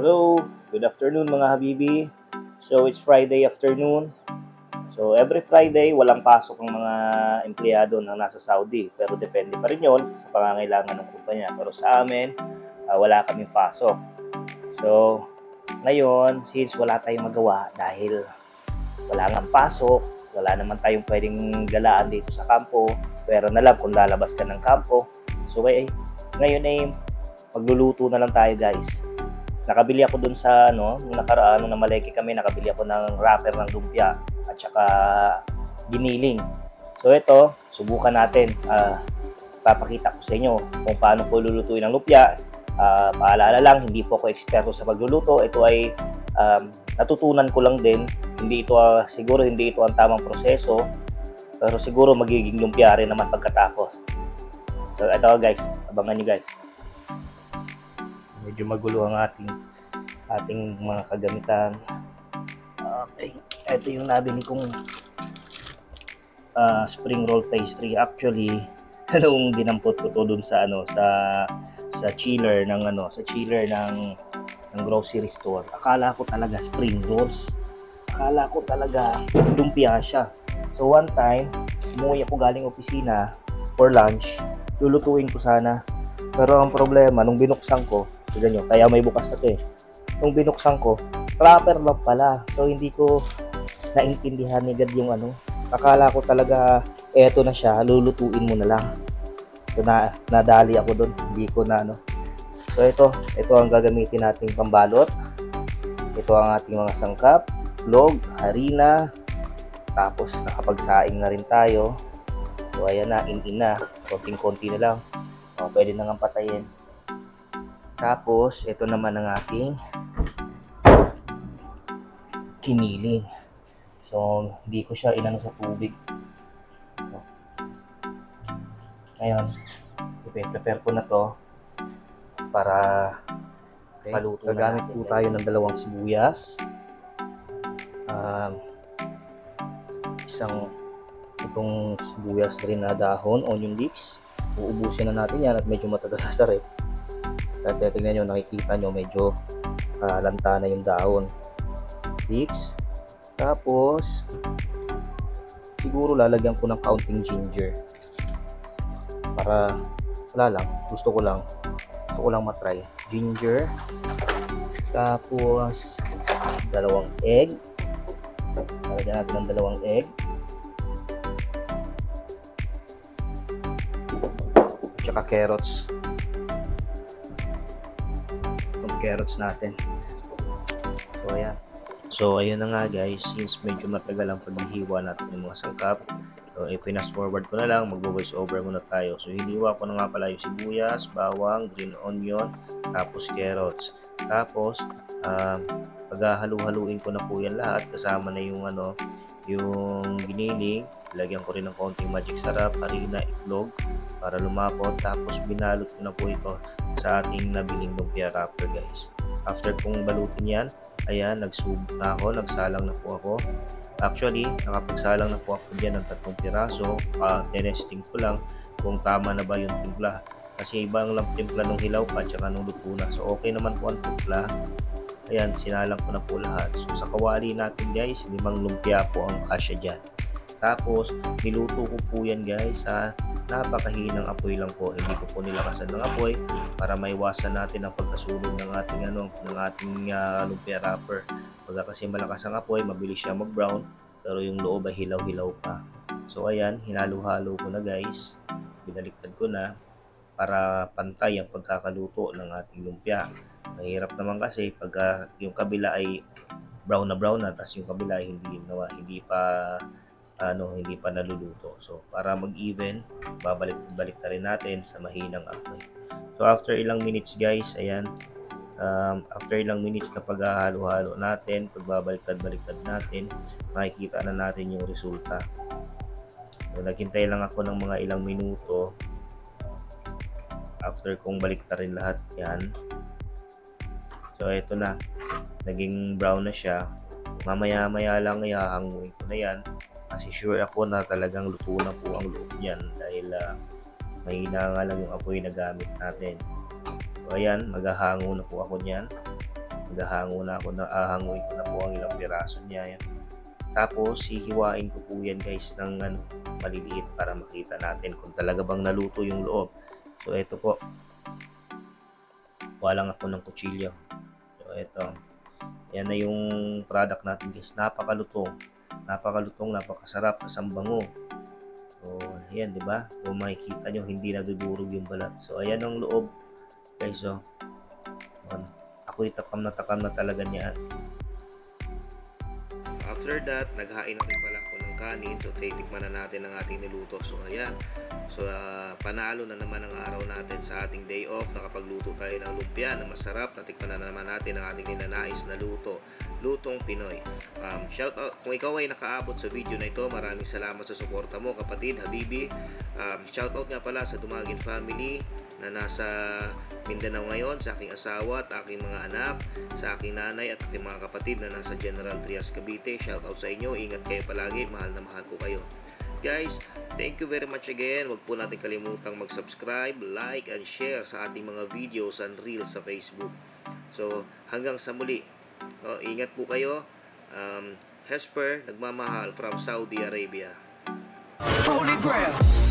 Hello, good afternoon mga habibi. So it's Friday afternoon. So every Friday walang pasok ang mga empleyado na nasa Saudi. Pero depende pa rin yon sa pangangailangan ng kumpanya. Pero sa amin, wala kaming pasok. So ngayon, since wala tayong magawa dahil wala nga pasok, wala naman tayong pwedeng galaan dito sa kampo. Pero na lang kung lalabas ka ng kampo. So ngayon ay magluluto na lang tayo guys. Nakabili ako dun sa nung nakaraan nung namalengke kami, nakabili ako ng wrapper ng lumpia at saka giniling. So ito, subukan natin. Papakita ko sa inyo kung paano ko lulutuin ang lumpia. Paalala lang, hindi po ako eksperto sa pagluluto. Ito ay natutunan ko lang din. Siguro hindi ito ang tamang proseso, pero siguro magiging lumpia rin naman pagkatapos. So ito guys, abangan nyo guys. Medyo magulo ang ating mga kagamitan. Okay, ito yung nabili kong spring roll pastry. Actually, nung dinampot ko to dun sa sa chiller ng grocery store. Akala ko talaga spring rolls. Akala ko talaga lumpia siya. So one time, umuwi ako galing opisina for lunch. Lulutuin ko sana. Pero ang problema, nung binuksan ko, tignan nyo, kaya may bukas na ito eh. Nung binuksan ko, wrapper lang pala. So hindi ko naintindihan ni God yung Akala ko talaga, eto na siya, lulutuin mo na lang. So nadali ako doon, hindi ko na So ito ang gagamitin nating pambalot. Ito ang ating mga sangkap, log, harina, tapos nakapagsaing na rin tayo. So ayan na, in-na, konting-konti na lang. Pwede na nga patayin. Tapos, ito naman ang ating kiniling. So, hindi ko siya inano sa tubig. So, ngayon, i-prepare ko na to para paluto na. Gagamit po tayo ng 2 sibuyas. Itong sibuyas rin na dahon, onion leeks. Uubusin na natin yan at medyo matagal sa rep. At tingnan nyo, nakikita nyo medyo lanta na yung dahon. Leeks. Tapos siguro lalagyan ko ng kaunting ginger para wala lang, gusto ko lang matry. Ginger. Tapos 2 egg. Lalagyan natin ng 2 egg. Tsaka carrots. Yung carrots natin. So ayan na nga guys, since medyo matagal ang paghihiwa natin ng mga sangkap. So i-fast forward ko na lang, magvo-voice over muna tayo. So hiniwa ko na nga pala yung sibuyas, bawang, green onion, tapos carrots. Tapos paghahalu-haluin ko na po yan lahat, kasama na yung yung giniling. Lagyan ko rin ng konting magic sarap, harina, itlog para lumapot. Tapos binalot ko na po ito sa ating nabiling lumpia wrapper guys. After kong balutin yan, ayan, nagsubok na ako, nagsalang na po ako. Actually, nakapagsalang na po ako dyan ng 3 piraso. Tinesting ko lang kung tama na ba yung timpla. Kasi ibang lang timpla nung hilaw pa tsaka nung luto na. So okay naman po ang timpla. Ayan, sinalang ko na po lahat. So sa kawali natin guys, 5 lumpia po ang kasya dyan. Tapos, niluto ko po yan guys sa napakahinang apoy lang po. Hindi ko po nilakasan ng apoy para maiwasan natin ang pagkasunog ng ating lumpia wrapper. Pagka kasi malakas ang apoy, mabilis siya mag-brown, pero yung loob ay hilaw-hilaw pa. So ayan, hinalo-halo ko na guys. Binaliktad ko na para pantay ang pagkakaluto ng ating lumpia. Mahirap naman kasi pagka yung kabila ay brown na, tapos yung kabila ay hindi pa naluluto. So para mag-even, babalik na rin natin sa mahinang apoy. So after ilang minutes guys, ayan, after ilang minutes na paghahalo-halo natin, pagbabaliktad-baliktad natin, makikita na natin yung resulta. So naghintay lang ako ng mga ilang minuto. After kong baliktarin lahat yan, so ito na, naging brown na siya. Mamaya-maya lang ihahanguin ko na yan kasi sure ako na talagang luto na po ang loob niyan dahil mahina nga lang yung apoy na gamit natin. So ayan, maghahango na po ako niyan. Hahanguin ko na po ang ilang piraso niya. Yan. Tapos hihiwain ko po yan guys ng maliliit para makita natin kung talaga bang naluto yung loob. So ito po, kuha lang ako ng kutsilyo. So ito, yan na yung product natin guys. Napakalutong, napakasarap, kasambango. So ayan, di ba? Kung makikita nyo, hindi nadudurog yung balat. So ayan ang loob guys. So ako'y takam na talaga niya. After that, naghain natin pala ako ng kanin. So, titikman na natin ang ating niluto. So, ayan. So, panalo na naman ang araw natin sa ating day off. Nakapagluto tayo ng lumpia na masarap. Natikman na naman natin ang ating ninanais na luto. Lutong Pinoy. Shout out. Kung ikaw ay nakaabot sa video na ito, maraming salamat sa suporta mo, kapatid, habibi. Shout out nga pala sa Dumagin family na nasa Mindanao ngayon, sa aking asawa at aking mga anak, sa aking nanay at aking mga kapatid na nasa General Trias, Cavite. Shout out sa inyo, ingat kayo palagi, mahal na mahal ko kayo. Guys, thank you very much again. Huwag po natin kalimutang mag-subscribe, like, and share sa ating mga videos and reels sa Facebook. So, hanggang sa muli. Ingat po kayo. Hesper, nagmamahal from Saudi Arabia. Holy Grail.